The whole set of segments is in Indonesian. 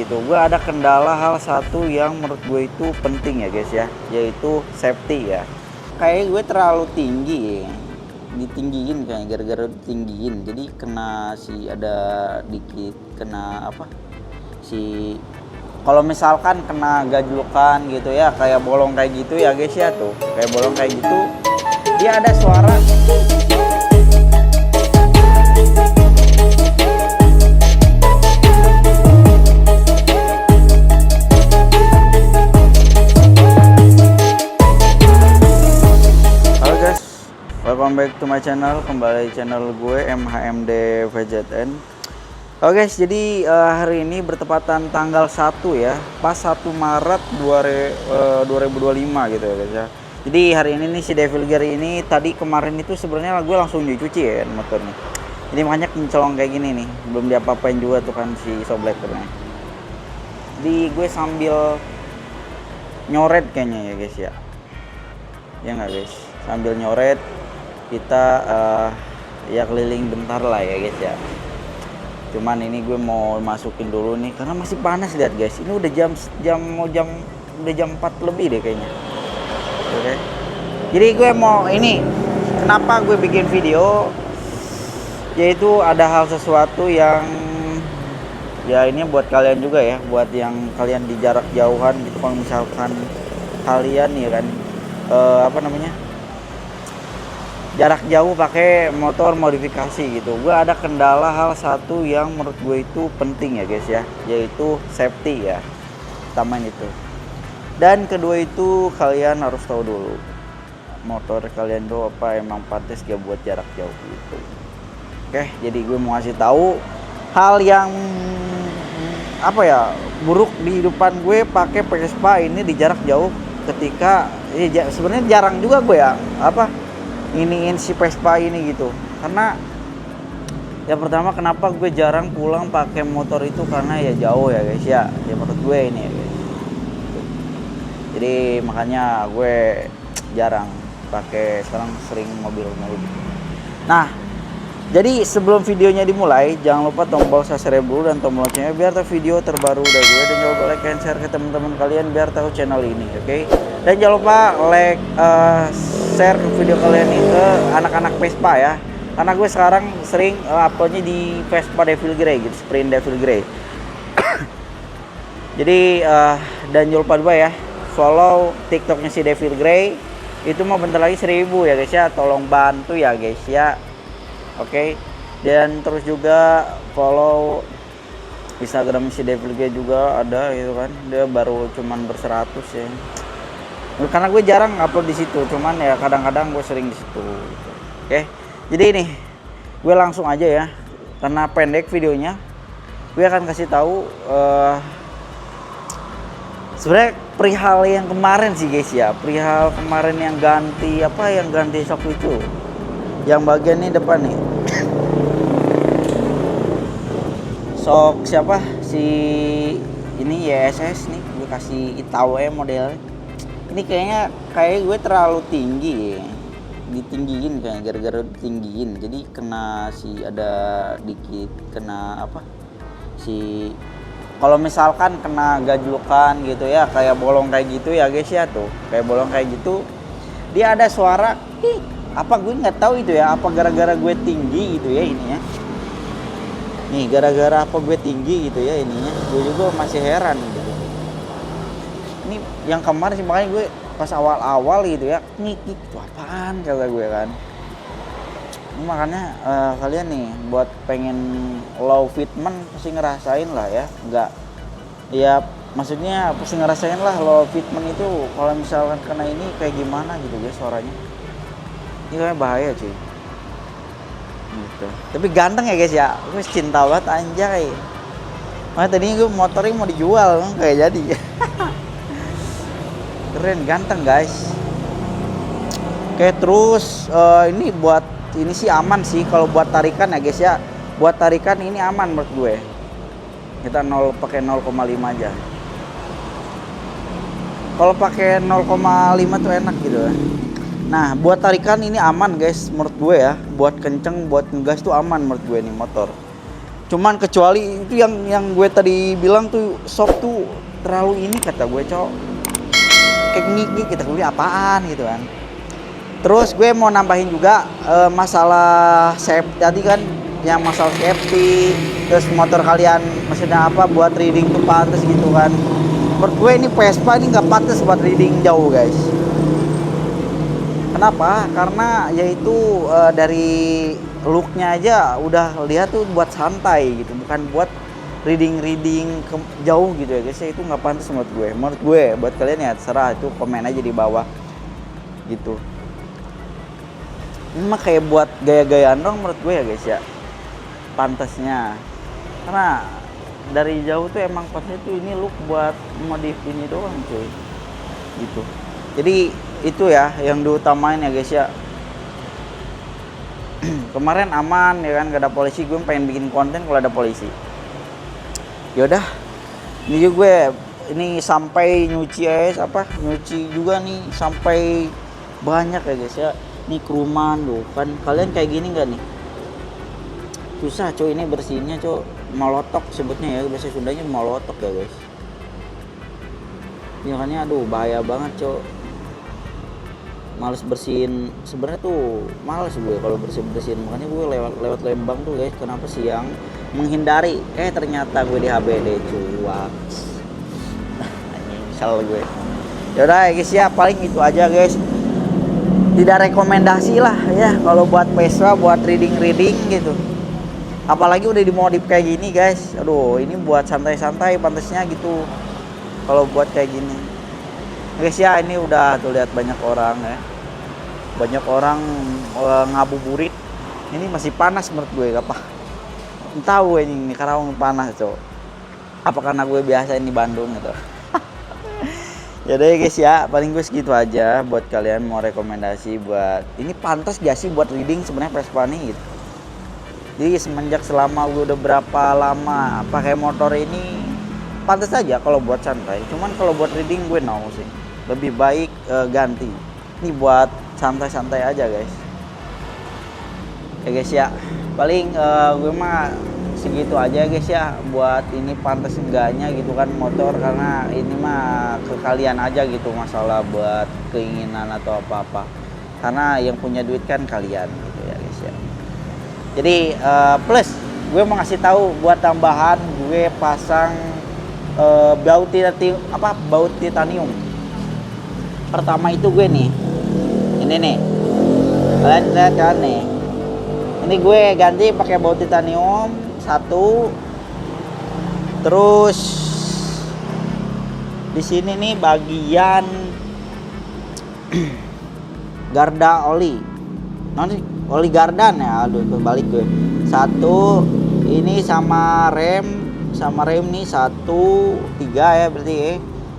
gitu. Gue ada kendala hal satu yang menurut gue itu penting ya guys ya, yaitu safety ya. Kayak gue terlalu tinggi ya, ditinggiin kayaknya, gara-gara ditinggiin jadi kena ada dikit kena si kalau misalkan kena gajlukan gitu ya, kayak bolong kayak gitu ya guys ya, tuh kayak bolong kayak gitu dia ada suara. Welcome back to my channel, kembali channel gue MHMD VZN. Oke guys, jadi hari ini bertepatan tanggal 1 ya, pas 1 Maret 2025 gitu ya guys ya. Jadi hari ini nih si Devil Gear ini, tadi kemarin itu sebenarnya gue langsung dicuci ya motornya. Jadi makanya kencolong kayak gini nih, belum diapa-apain juga tuh kan si Soblekernya. Jadi gue sambil nyoret kayaknya ya guys ya. Ya nggak guys, sambil nyoret kita ya keliling bentar lah ya guys ya. Cuman ini gue mau masukin dulu nih karena masih panas, lihat guys. Ini udah jam 4 lebih deh kayaknya. Oke. Jadi gue mau ini, kenapa gue bikin video, yaitu ada hal sesuatu yang ya ini buat kalian juga ya, buat yang kalian di jarak jauhan gitu. Kalau misalkan kalian ya kan jarak jauh pakai motor modifikasi gitu, gue ada kendala hal satu yang menurut gue itu penting ya guys ya, yaitu safety ya, pertama itu. Dan kedua itu kalian harus tahu dulu motor kalian tuh apa emang pantas gak buat jarak jauh gitu. Oke, jadi gue mau kasih tahu hal yang buruk di depan gue pakai Vespa ini di jarak jauh. Ketika sebenarnya jarang juga gue ya iniin si Vespa ini gitu, karena yang pertama kenapa gue jarang pulang pakai motor itu karena ya jauh ya guys ya, menurut gue ini ya guys. Jadi makanya gue jarang pakai, sekarang sering mobil. Nah, jadi sebelum videonya dimulai, jangan lupa tombol subscribe dulu dan tombol loncengnya biar tahu video terbaru dari gue, dan jangan lupa like dan share ke teman-teman kalian biar tahu channel ini, oke? Dan jangan lupa like, share video kalian ini ke anak-anak Vespa ya, karena gue sekarang sering uploadnya di Vespa Devil Grey gitu, Sprint Devil Grey. Jadi dan jangan lupa juga ya follow TikToknya si Devil Grey, itu mau bentar lagi 1000 ya guys ya, tolong bantu ya guys ya. Oke, dan terus juga follow Instagram si Devil Grey juga ada gitu kan, dia baru cuman ber-100 ya. Karena gue jarang upload di situ, cuman ya kadang-kadang gue sering di situ gitu. Oke, jadi ini gue langsung aja ya, karena pendek videonya. Gue akan kasih tahu sebenarnya perihal yang kemarin sih guys ya, perihal kemarin yang ganti shock itu, yang bagian ini depan nih, shock siapa si ini YSS nih, gue kasih tahu ya modelnya. Ini kayak gue terlalu tinggi ya, ditinggiin kayaknya, gara-gara ditinggiin jadi kena ada dikit kena si kalau misalkan kena gajlukan gitu ya, kayak bolong kayak gitu ya guys ya, tuh kayak bolong kayak gitu dia ada suara gue nggak tahu itu ya, apa gara-gara gue tinggi gitu ya ininya. Nih gara-gara apa gue tinggi gitu ya ininya, gue juga masih heran gitu. Ini yang kemarin sih, makanya gue pas awal-awal gitu ya, nih itu apaan kata gue kan. Ini makanya kalian nih buat pengen low fitment pasti ngerasain lah ya, enggak ya, maksudnya pasti ngerasain lah low fitment itu kalau misalkan kena ini kayak gimana gitu guys suaranya. Ini kayak bahaya cuy gitu. Tapi ganteng ya guys ya, gue cinta banget anjay. Makanya tadinya gue motornya mau dijual kayak jadi. Keren, ganteng guys. Oke, terus ini buat ini sih aman sih kalau buat tarikan ya guys ya. Buat tarikan ini aman menurut gue. Kita pakai 0,5 aja. Kalau pakai 0,5 tuh enak gitu ya. Nah, buat tarikan ini aman guys menurut gue ya. Buat kenceng, buat ngegas tuh aman menurut gue nih motor. Cuman kecuali itu yang gue tadi bilang tuh shock tuh terlalu ini kata gue cok, kayak ngik kita gue apaan gitu kan. Terus gue mau nambahin juga masalah safety tadi kan, yang masalah safety, terus motor kalian maksudnya apa buat reading tuh pantas gitu kan. Menurut gue ini Vespa ini nggak pantas buat reading jauh guys. Kenapa? Karena yaitu dari looknya aja udah lihat tuh buat santai gitu, bukan buat reading jauh gitu ya guys. Itu nggak pantas menurut gue. Menurut gue, buat kalian ya terserah, itu komen aja di bawah gitu. Ini mah kayak buat gaya-gayaan dong menurut gue ya guys ya, pantasnya. Karena dari jauh tuh emang pantasnya tuh ini look buat modif ini doang cuy gitu. Jadi itu ya yang diutamain ya guys ya. Kemarin aman ya kan, gak ada polisi. Gue pengen bikin konten kalau ada polisi. Yaudah, ini juga gue ini sampai nyuci nyuci juga nih sampai banyak ya guys ya. Nih keruman tuh kan, kalian kayak gini nggak nih? Susah coy ini bersihinnya coy, molotok sebutnya ya, bahasa Sundanya molotok ya guys. Ya kan ya, aduh bahaya banget coy. Males bersihin, sebenarnya tuh males gue kalau bersihin, makanya gue lewat Lembang tuh guys. Kenapa siang menghindari? Ternyata gue di HBD cuak. Misal gue. Yaudah ya guys ya, paling itu aja guys. Tidak rekomendasi lah ya kalau buat Vespa buat reading gitu. Apalagi udah dimodif kayak gini guys. Aduh, ini buat santai-santai pantasnya gitu. Kalau buat kayak gini. Guys ya, ini udah tuh lihat banyak orang ya. Banyak orang ngabuburit. Ini masih panas menurut gue apa? Entah gue ini Karawang panas, Cok. Apa karena gue biasa ini Bandung gitu. Ya udah ya guys ya, paling gue segitu aja buat kalian. Mau rekomendasi buat ini pantas gak sih buat reading sebenarnya Vespa nih gitu. Jadi semenjak selama gue udah berapa lama pakai motor ini, pantas aja kalau buat santai. Cuman kalau buat reading gue no sih. Lebih baik ganti. Ini buat santai-santai aja guys. Ya guys ya, paling gue mah segitu aja guys ya. Buat ini pantas enggaknya gitu kan motor, karena ini mah ke kalian aja gitu, masalah buat keinginan atau apa-apa. Karena yang punya duit kan kalian gitu ya guys ya. Jadi plus gue mau ngasih tahu buat tambahan, gue pasang baut titanium. Pertama itu gue nih, ini nih, kalian lihat kan nih, ini gue ganti pakai baut titanium satu. Terus di sini nih bagian garda oli, nanti oli gardan ya, aduh kebalik gue. Satu ini sama rem nih 1, 3 ya berarti ya.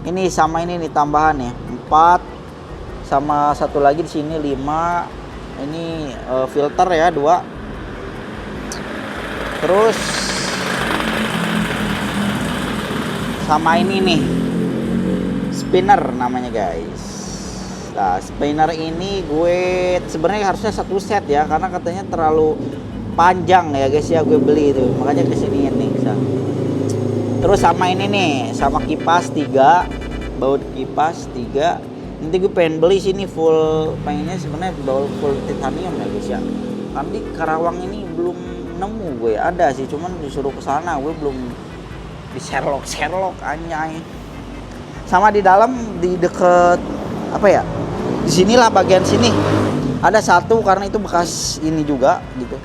Ini sama ini nih tambahan ya 4, sama satu lagi di sini 5. Ini filter ya 2. Terus sama ini nih spinner namanya guys. Nah spinner ini gue sebenarnya harusnya satu set ya, karena katanya terlalu panjang ya guys ya, gue beli itu makanya kesini nih. Terus sama ini nih, sama kipas 3, baut kipas 3. Nanti gue pengen beli sini full, pengennya sebenarnya baut full titanium ya guys ya. Nanti Karawang ini belum nemu gue, ada sih cuman disuruh ke sana, gue belum di Sherlock anjay. Sama di dalam di deket apa ya? Di sinilah bagian sini. Ada satu karena itu bekas ini juga gitu.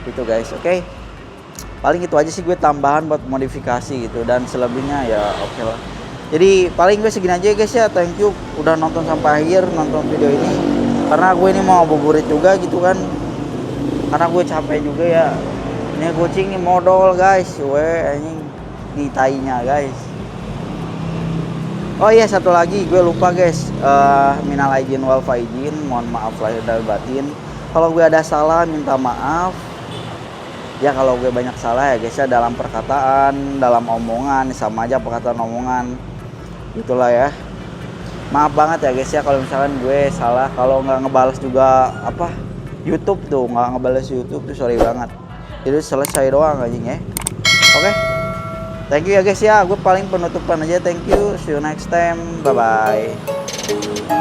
Gitu guys, oke. Paling itu aja sih gue tambahan buat modifikasi gitu, dan selebihnya ya oke lah. Jadi paling gue segini aja guys ya. Thank you udah nonton sampai akhir, nonton video ini. Karena gue ini mau ngabuburit juga gitu kan. Karena gue capek juga ya. Ini kucing nih modal guys, anjing di tainya guys. Oh iya satu lagi gue lupa guys, minal aidin wal faizin, mohon maaf lahir dan batin. Kalau gue ada salah minta maaf. Ya kalau gue banyak salah ya guys ya, dalam perkataan, dalam omongan, sama aja perkataan omongan. Itulah ya. Maaf banget ya guys ya kalau misalkan gue salah, kalau nggak ngebales juga YouTube tuh, nggak ngebales YouTube tuh sorry banget. Itu selesai doang anjing ya. Oke. Thank you ya guys ya. Gue paling penutupan aja. Thank you. See you next time. Bye bye.